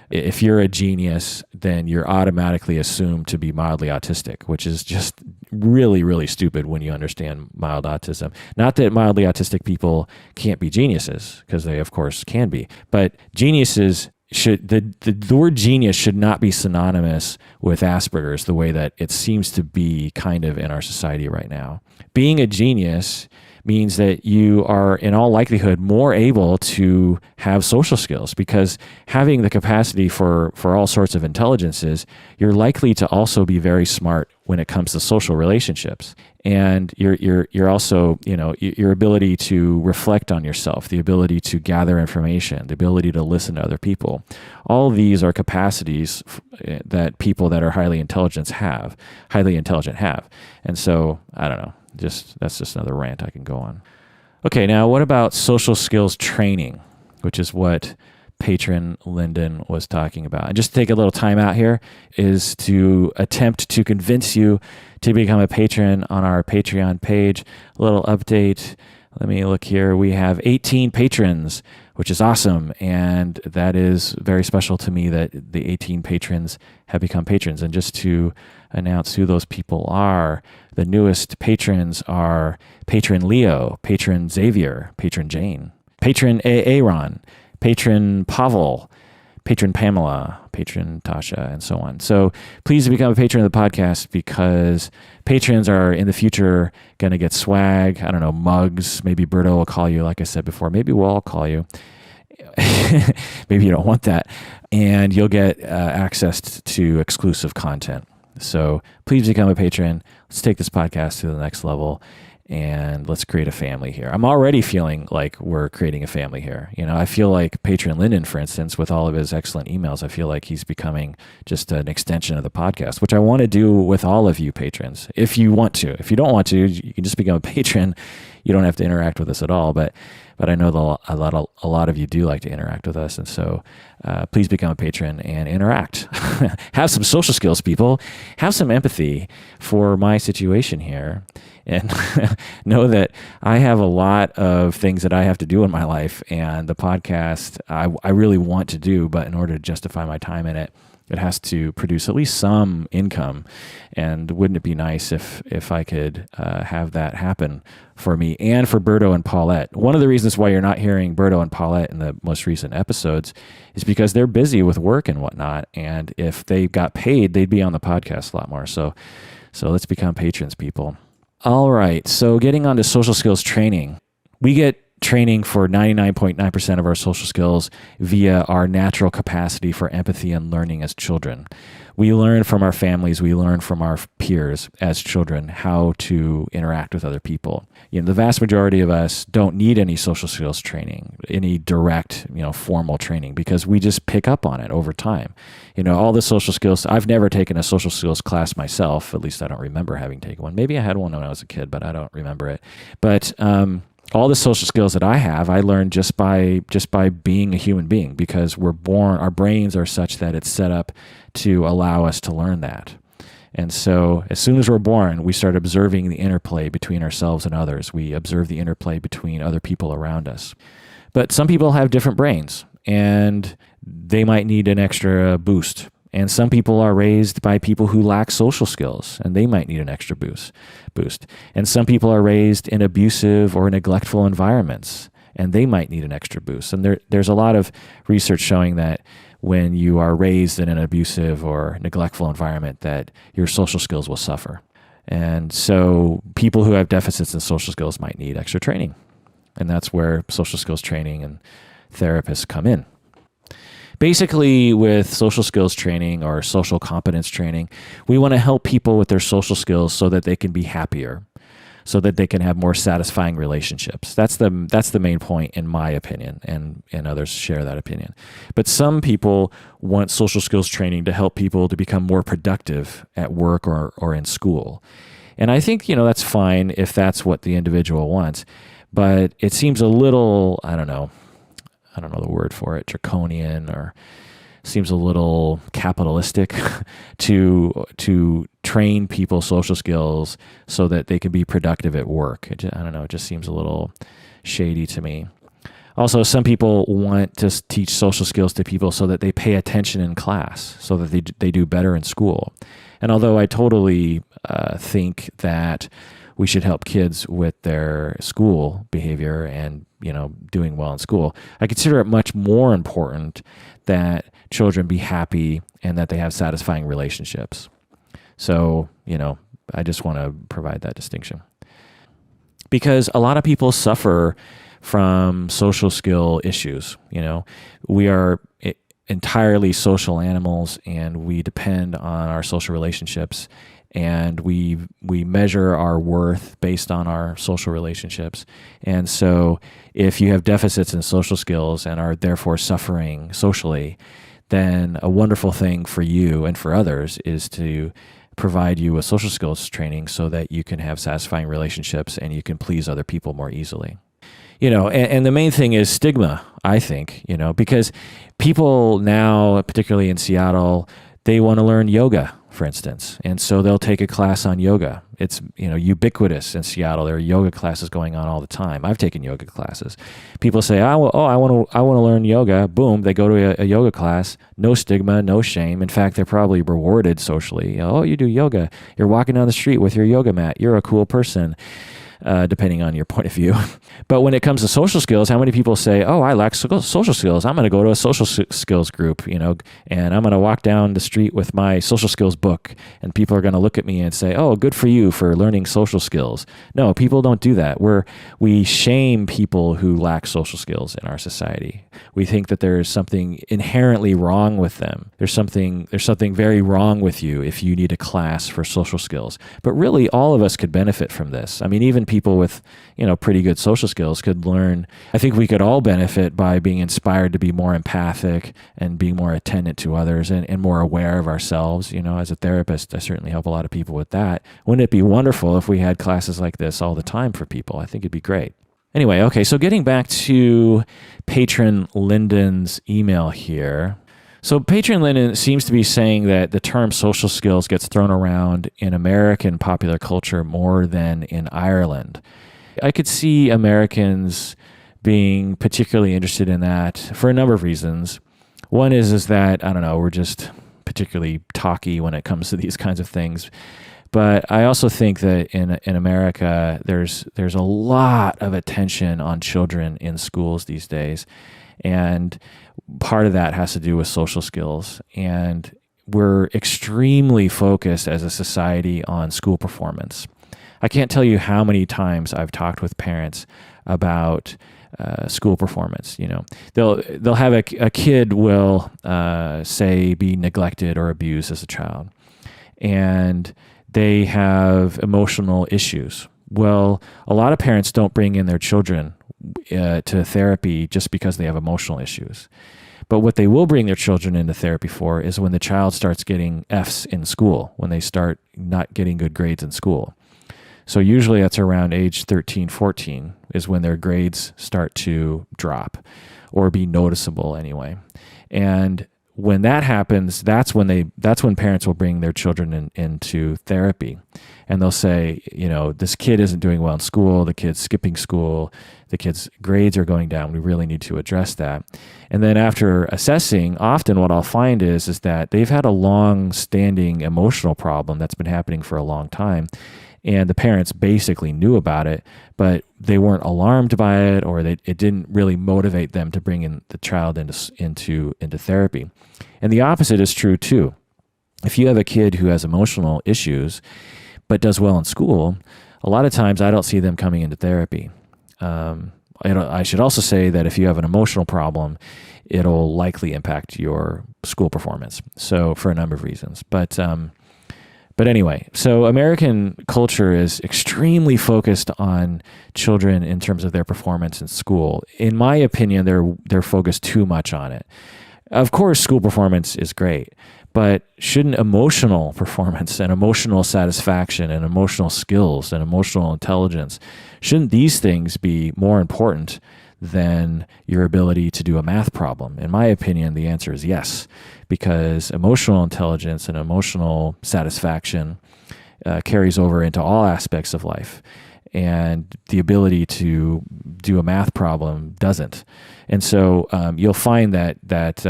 if you're a genius, then you're automatically assumed to be mildly autistic, which is just really, really stupid when you understand mild autism. Not that mildly autistic people can't be geniuses, because they, of course, can be. But geniuses the word genius should not be synonymous with Asperger's the way that it seems to be kind of in our society right now. Being a genius means that you are, in all likelihood, more able to have social skills, because having the capacity for all sorts of intelligences, you're likely to also be very smart when it comes to social relationships. And you're also, your ability to reflect on yourself, the ability to gather information, the ability to listen to other people. All of these are capacities that people that are highly intelligent have. And so, I don't know. That's just another rant I can go on. Okay, now what about social skills training, which is what patron Linden was talking about. And just to take a little time out here is to attempt to convince you to become a patron on our Patreon page. A little update. Let me look here. We have 18 patrons, which is awesome. And that is very special to me that the 18 patrons have become patrons. And just to announce who those people are, the newest patrons are Patron Leo, Patron Xavier, Patron Jane, Patron Aaron, Patron Pavel, Patron Pamela, Patron Tasha, and so on. So please become a patron of the podcast, because patrons are in the future going to get swag. I don't know, mugs. Maybe Berto will call you, like I said before. Maybe we'll all call you. Maybe you don't want that. And you'll get access to exclusive content. So please become a patron. Let's take this podcast to the next level, and let's create a family here. I'm already feeling like we're creating a family here. I feel like Patron Linden, for instance, with all of his excellent emails, I feel like he's becoming just an extension of the podcast, which I want to do with all of you patrons. If you want to. If you don't want to, you can just become a patron. You don't have to interact with us at all, but I know that a lot of you do like to interact with us, and so please become a patron and interact. Have some social skills, people. Have some empathy for my situation here, and know that I have a lot of things that I have to do in my life, and the podcast I really want to do, but in order to justify my time in it, it has to produce at least some income. And wouldn't it be nice if I could have that happen for me and for Berto and Paulette? One of the reasons why you're not hearing Berto and Paulette in the most recent episodes is because they're busy with work and whatnot. And if they got paid, they'd be on the podcast a lot more. So let's become patrons, people. All right. So getting on to social skills training. We get training for 99.9% of our social skills via our natural capacity for empathy and learning as children. We learn from our families, we learn from our peers as children how to interact with other people. The vast majority of us don't need any social skills training, any direct, formal training, because we just pick up on it over time. All the social skills, I've never taken a social skills class myself, at least I don't remember having taken one. Maybe I had one when I was a kid, but I don't remember it. But all the social skills that I have, I learned just by being a human being, because we're born, our brains are such that it's set up to allow us to learn that. And so as soon as we're born, we start observing the interplay between ourselves and others. We observe the interplay between other people around us. But some people have different brains, and they might need an extra boost. And some people are raised by people who lack social skills, and they might need an extra boost. And some people are raised in abusive or neglectful environments, and they might need an extra boost. And there's a lot of research showing that when you are raised in an abusive or neglectful environment, that your social skills will suffer. And so people who have deficits in social skills might need extra training. And that's where social skills training and therapists come in. Basically, with social skills training or social competence training, we want to help people with their social skills so that they can be happier, so that they can have more satisfying relationships. That's the main point, in my opinion, and others share that opinion. But some people want social skills training to help people to become more productive at work or in school. And I think, that's fine if that's what the individual wants, but it seems a little, I don't know the word for it, draconian, or seems a little capitalistic to train people's social skills so that they can be productive at work. It just seems a little shady to me. Also, some people want to teach social skills to people so that they pay attention in class, so that they do better in school. And although I totally think that we should help kids with their school behavior and, doing well in school, I consider it much more important that children be happy and that they have satisfying relationships. So, I just want to provide that distinction. Because a lot of people suffer from social skill issues. We are entirely social animals, and we depend on our social relationships, and we measure our worth based on our social relationships. And so if you have deficits in social skills and are therefore suffering socially, then a wonderful thing for you and for others is to provide you with social skills training so that you can have satisfying relationships and you can please other people more easily. And the main thing is stigma, I think, because people now, particularly in Seattle, they want to learn yoga, for instance. And so they'll take a class on yoga. It's, ubiquitous in Seattle. There are yoga classes going on all the time. I've taken yoga classes. People say, I want to learn yoga. Boom, they go to a yoga class. No stigma, no shame. In fact, they're probably rewarded socially. Oh, you do yoga. You're walking down the street with your yoga mat. You're a cool person. Depending on your point of view. But when it comes to social skills, how many people say, I lack social skills. I'm going to go to a social skills group, and I'm going to walk down the street with my social skills book, and people are going to look at me and say, oh, good for you for learning social skills. No, people don't do that. We shame people who lack social skills in our society. We think that there is something inherently wrong with them. There's something very wrong with you if you need a class for social skills. But really, all of us could benefit from this. I mean, even people with, pretty good social skills could learn. I think we could all benefit by being inspired to be more empathic and being more attentive to others and more aware of ourselves. As a therapist, I certainly help a lot of people with that. Wouldn't it be wonderful if we had classes like this all the time for people? I think it'd be great. Anyway, okay, so getting back to patron Linden's email here. So patron Linden seems to be saying that the term social skills gets thrown around in American popular culture more than in Ireland. I could see Americans being particularly interested in that for a number of reasons. One is that, I don't know, we're just particularly talky when it comes to these kinds of things. But I also think that in America, there's a lot of attention on children in schools these days. And part of that has to do with social skills. And we're extremely focused as a society on school performance. I can't tell you how many times I've talked with parents about school performance. They'll have a kid will say be neglected or abused as a child, and they have emotional issues. Well, a lot of parents don't bring in their children to therapy just because they have emotional issues. But what they will bring their children into therapy for is when the child starts getting Fs in school, when they start not getting good grades in school. So usually that's around age 13, 14 is when their grades start to drop or be noticeable anyway. And when that happens, that's when parents will bring their children into therapy. And they'll say, this kid isn't doing well in school, the kid's skipping school, the kid's grades are going down, we really need to address that. And then after assessing, often what I'll find is that they've had a long-standing emotional problem that's been happening for a long time. And the parents basically knew about it, but they weren't alarmed by it, or it didn't really motivate them to bring in the child into therapy. And the opposite is true too. If you have a kid who has emotional issues, but does well in school, a lot of times I don't see them coming into therapy. I should also say that if you have an emotional problem, it'll likely impact your school performance. So for a number of reasons, but anyway, so American culture is extremely focused on children in terms of their performance in school. In my opinion, they're focused too much on it. Of course, school performance is great, but shouldn't emotional performance and emotional satisfaction and emotional skills and emotional intelligence, shouldn't these things be more important than your ability to do a math problem? In my opinion, the answer is yes, because emotional intelligence and emotional satisfaction carries over into all aspects of life, and the ability to do a math problem doesn't. And so you'll find that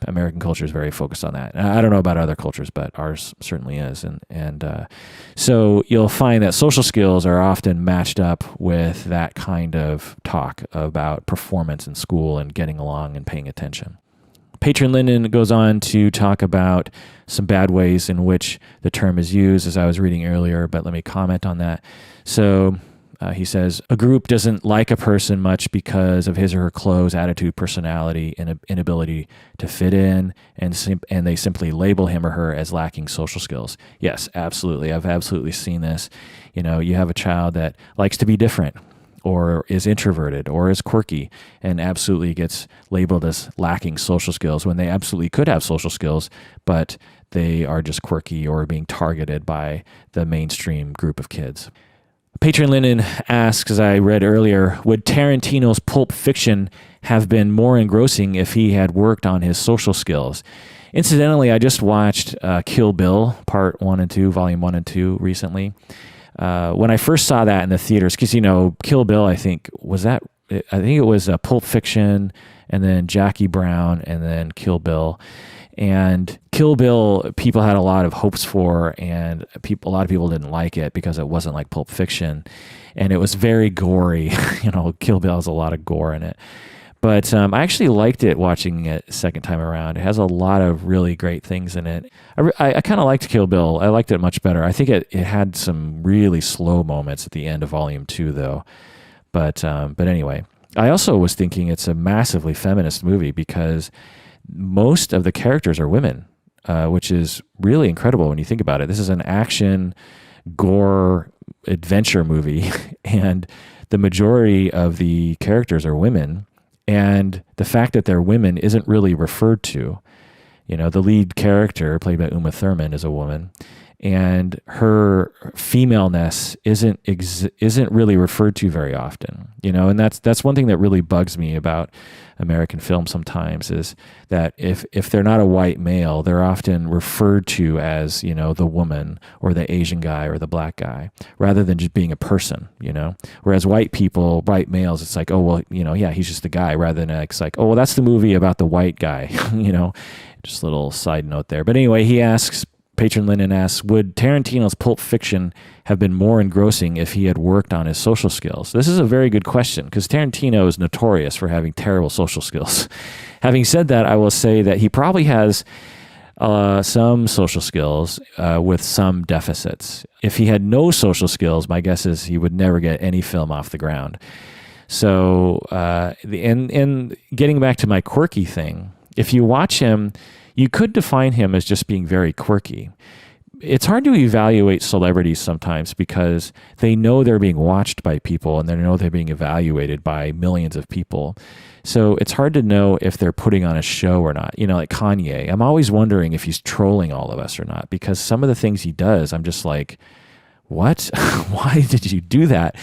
American culture is very focused on that. And I don't know about other cultures, but ours certainly is. And so you'll find that social skills are often matched up with that kind of talk about performance in school and getting along and paying attention. Patron Linden goes on to talk about some bad ways in which the term is used, as I was reading earlier, but let me comment on that. So he says, a group doesn't like a person much because of his or her clothes, attitude, personality, and inability to fit in, and they simply label him or her as lacking social skills. Yes, absolutely. I've absolutely seen this. You know, you have a child that likes to be different, or is introverted, or is quirky, and absolutely gets labeled as lacking social skills when they absolutely could have social skills, but they are just quirky or being targeted by the mainstream group of kids. Patron Linden asks, as I read earlier, would Tarantino's Pulp Fiction have been more engrossing if he had worked on his social skills? Incidentally, I just watched Kill Bill, Part 1 and 2, Volume 1 and 2 recently. When I first saw that in the theaters, because, you know, Kill Bill, I think it was Pulp Fiction, and then Jackie Brown, and then Kill Bill. And Kill Bill, people had a lot of hopes for, and a lot of people didn't like it because it wasn't like Pulp Fiction, and it was very gory. You know, Kill Bill has a lot of gore in it. But I actually liked it watching it second time around. It has a lot of really great things in it. I kind of liked Kill Bill. I liked it much better. I think it had some really slow moments at the end of Volume 2, though. But anyway, I also was thinking it's a massively feminist movie because most of the characters are women, which is really incredible when you think about it. This is an action, gore, adventure movie, and the majority of the characters are women. And the fact that they're women isn't really referred to. You know, the lead character, played by Uma Thurman, is a woman, and her femaleness isn't really referred to very often. You know, and that's one thing that really bugs me about American film sometimes, is that if they're not a white male, they're often referred to as, you know, the woman or the Asian guy or the black guy, rather than just being a person, you know. Whereas white males, it's like, oh, well, you know, yeah, he's just a guy, rather than it's like, oh, well, that's the movie about the white guy, you know. Just a little side note there. But anyway, Patron Linden asks, would Tarantino's Pulp Fiction have been more engrossing if he had worked on his social skills? This is a very good question, because Tarantino is notorious for having terrible social skills. Having said that, I will say that he probably has some social skills with some deficits. If he had no social skills, my guess is he would never get any film off the ground. So, and getting back to my quirky thing, if you watch him, you could define him as just being very quirky. It's hard to evaluate celebrities sometimes because they know they're being watched by people, and they know they're being evaluated by millions of people. So it's hard to know if they're putting on a show or not. You know, like Kanye, I'm always wondering if he's trolling all of us or not, because some of the things he does, I'm just like, what? Why did you do that?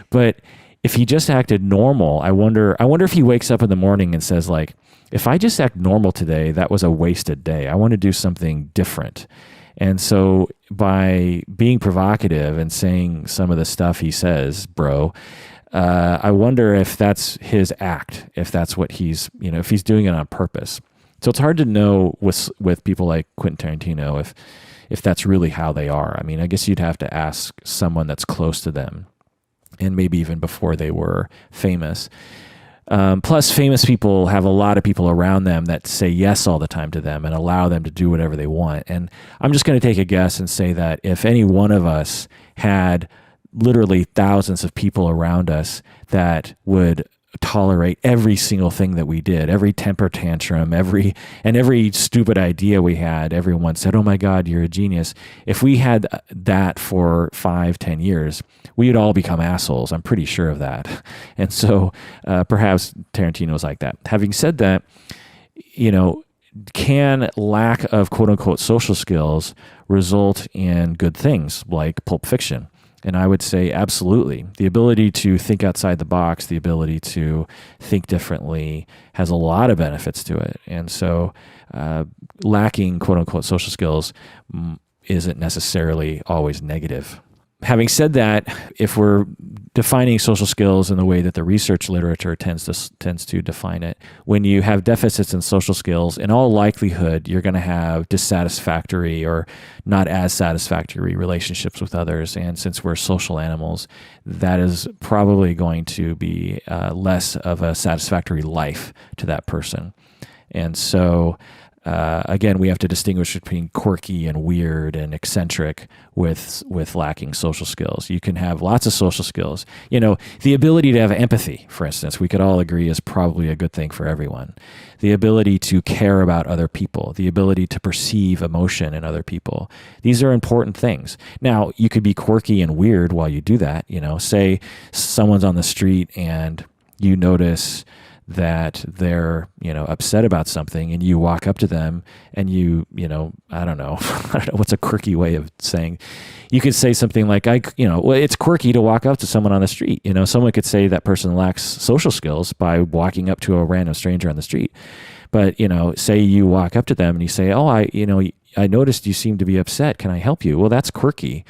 But if he just acted normal, I wonder if he wakes up in the morning and says, like, if I just act normal today, that was a wasted day. I want to do something different. And so by being provocative and saying some of the stuff he says, bro, I wonder if that's his act, if that's what he's, you know, if he's doing it on purpose. So it's hard to know with people like Quentin Tarantino if that's really how they are. I mean, I guess you'd have to ask someone that's close to them, and maybe even before they were famous. Plus, famous people have a lot of people around them that say yes all the time to them and allow them to do whatever they want. And I'm just going to take a guess and say that if any one of us had literally thousands of people around us that would tolerate every single thing that we did, every temper tantrum, every stupid idea we had, everyone said, "Oh my God, you're a genius." If we had that for 5-10 years, we would all become assholes. I'm pretty sure of that. And so perhaps Tarantino was like that. Having said that, can lack of quote unquote social skills result in good things like Pulp Fiction? And I would say absolutely. The ability to think outside the box, the ability to think differently has a lot of benefits to it. And so lacking quote unquote social skills isn't necessarily always negative. Having said that, if we're defining social skills in the way that the research literature tends to define it, when you have deficits in social skills, in all likelihood, you're going to have dissatisfactory or not as satisfactory relationships with others. And since we're social animals, that is probably going to be less of a satisfactory life to that person. And so again, we have to distinguish between quirky and weird and eccentric with lacking social skills. You can have lots of social skills. The ability to have empathy, for instance, we could all agree is probably a good thing for everyone. The ability to care about other people, the ability to perceive emotion in other people. These are important things. Now, you could be quirky and weird while you do that. Say someone's on the street and you notice that they're, upset about something, and you walk up to them and I don't know what's a quirky way of saying, you could say something like, well, it's quirky to walk up to someone on the street. Someone could say that person lacks social skills by walking up to a random stranger on the street. But, say you walk up to them and you say, "Oh, I noticed you seem to be upset. Can I help you?" Well, that's quirky.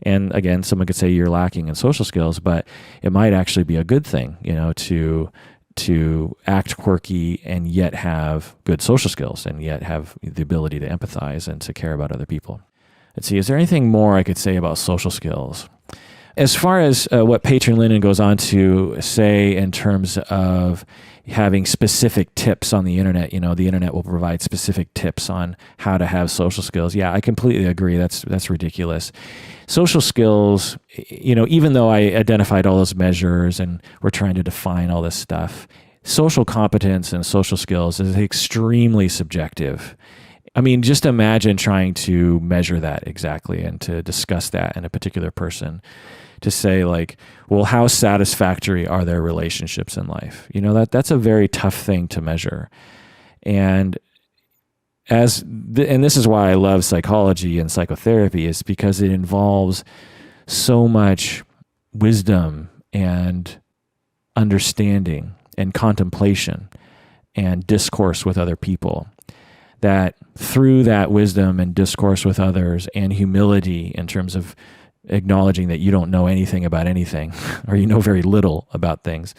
And again, someone could say you're lacking in social skills, but it might actually be a good thing, to act quirky and yet have good social skills and yet have the ability to empathize and to care about other people. Let's see, is there anything more I could say about social skills? As far as what Patron Linden goes on to say in terms of having specific tips on the internet, the internet will provide specific tips on how to have social skills. Yeah, I completely agree. That's ridiculous. Social skills, even though I identified all those measures and we're trying to define all this stuff, social competence and social skills is extremely subjective. I mean, just imagine trying to measure that exactly and to discuss that in a particular person. To say like, well, how satisfactory are their relationships in life? That's a very tough thing to measure. And this is why I love psychology and psychotherapy, is because it involves so much wisdom and understanding and contemplation and discourse with other people. That through that wisdom and discourse with others and humility in terms of acknowledging that you don't know anything about anything or you know very little about things,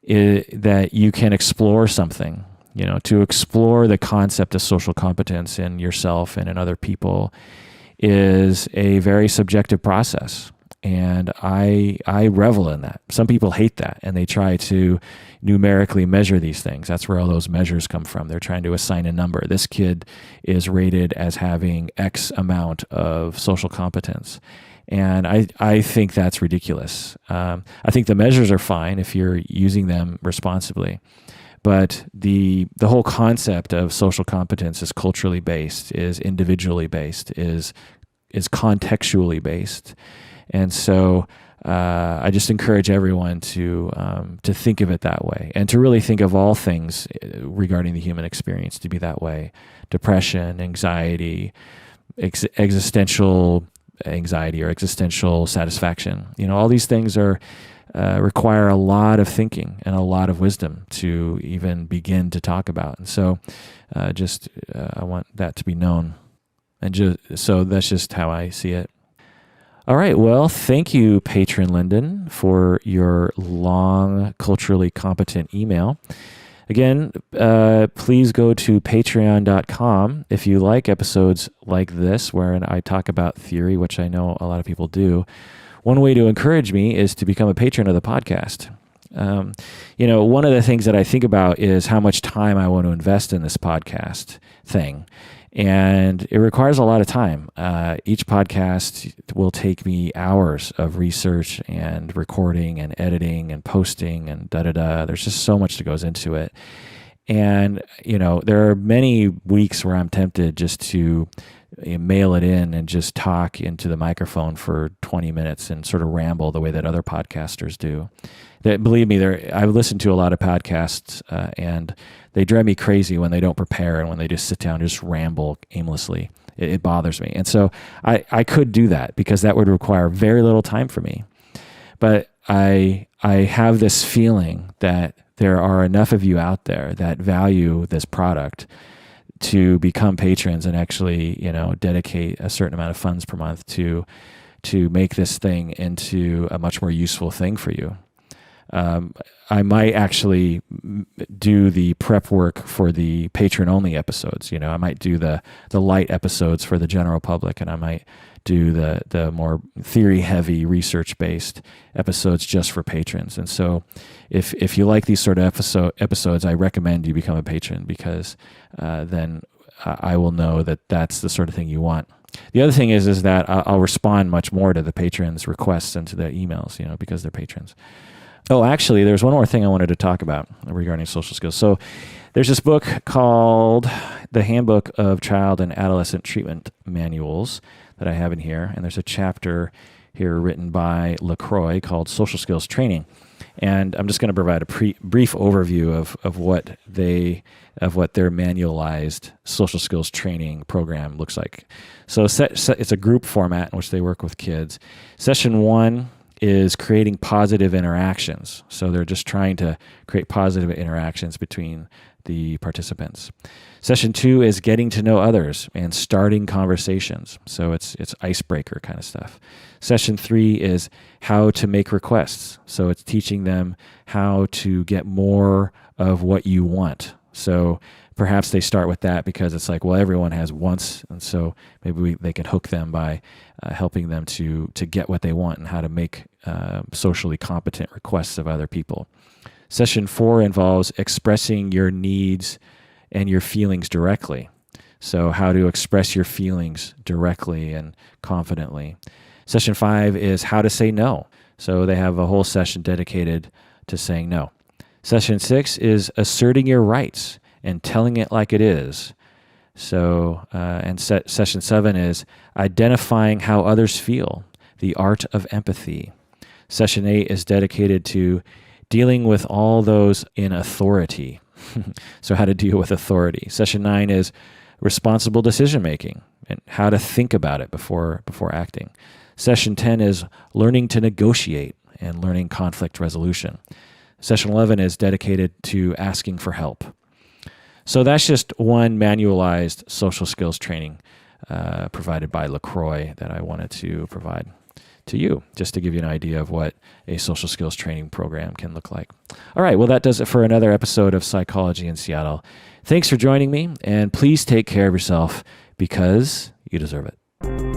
that you can explore something. To explore the concept of social competence in yourself and in other people is a very subjective process. And I revel in that. Some people hate that and they try to numerically measure these things. That's where all those measures come from. They're trying to assign a number. This kid is rated as having X amount of social competence. And I think that's ridiculous. I think the measures are fine if you're using them responsibly. But the whole concept of social competence is culturally based, is individually based, is contextually based. And so I just encourage everyone to think of it that way and to really think of all things regarding the human experience to be that way. Depression, anxiety, existential anxiety or existential satisfaction. All these things require a lot of thinking and a lot of wisdom to even begin to talk about. And so I want that to be known. And so that's just how I see it. All right. Well, thank you, Patron Linden, for your long, culturally competent email. Again, please go to patreon.com if you like episodes like this, where I talk about theory, which I know a lot of people do. One way to encourage me is to become a patron of the podcast. One of the things that I think about is how much time I want to invest in this podcast thing. And it requires a lot of time. Each podcast will take me hours of research and recording and editing and posting and da-da-da. There's just so much that goes into it. And, there are many weeks where I'm tempted just to mail it in and just talk into the microphone for 20 minutes and sort of ramble the way that other podcasters do. Believe me, I've listened to a lot of podcasts and they drive me crazy when they don't prepare and when they just sit down and just ramble aimlessly. It bothers me. And so I could do that because that would require very little time for me. But I have this feeling that there are enough of you out there that value this product to become patrons and actually, dedicate a certain amount of funds per month to make this thing into a much more useful thing for you. I might actually do the prep work for the patron-only episodes. I might do the light episodes for the general public, and I might do the more theory-heavy, research-based episodes just for patrons. And so if you like these sort of episodes, I recommend you become a patron because then I will know that that's the sort of thing you want. The other thing is that I'll respond much more to the patrons' requests and to their emails, because they're patrons. Oh, actually, there's one more thing I wanted to talk about regarding social skills. So there's this book called The Handbook of Child and Adolescent Treatment Manuals that I have in here. And there's a chapter here written by LaCroix called Social Skills Training. And I'm just going to provide a brief overview of what their manualized social skills training program looks like. So it's a group format in which they work with kids. Session 1 is creating positive interactions. So they're just trying to create positive interactions between the participants. Session 2 is getting to know others and starting conversations. So it's icebreaker kind of stuff. Session 3 is how to make requests. So it's teaching them how to get more of what you want. So perhaps they start with that because it's like, well, everyone has wants, and so maybe they can hook them by helping them to get what they want and how to make socially competent requests of other people. Session 4 involves expressing your needs and your feelings directly. So how to express your feelings directly and confidently. Session 5 is how to say no. So they have a whole session dedicated to saying no. Session 6 is asserting your rights and telling it like it is. So, session 7 is identifying how others feel, the art of empathy. Session 8 is dedicated to dealing with all those in authority. So how to deal with authority. Session 9 is responsible decision-making and how to think about it before acting. Session 10 is learning to negotiate and learning conflict resolution. Session 11 is dedicated to asking for help. So that's just one manualized social skills training provided by LaCroix that I wanted to provide to you, just to give you an idea of what a social skills training program can look like. All right, well, that does it for another episode of Psychology in Seattle. Thanks for joining me, and please take care of yourself because you deserve it.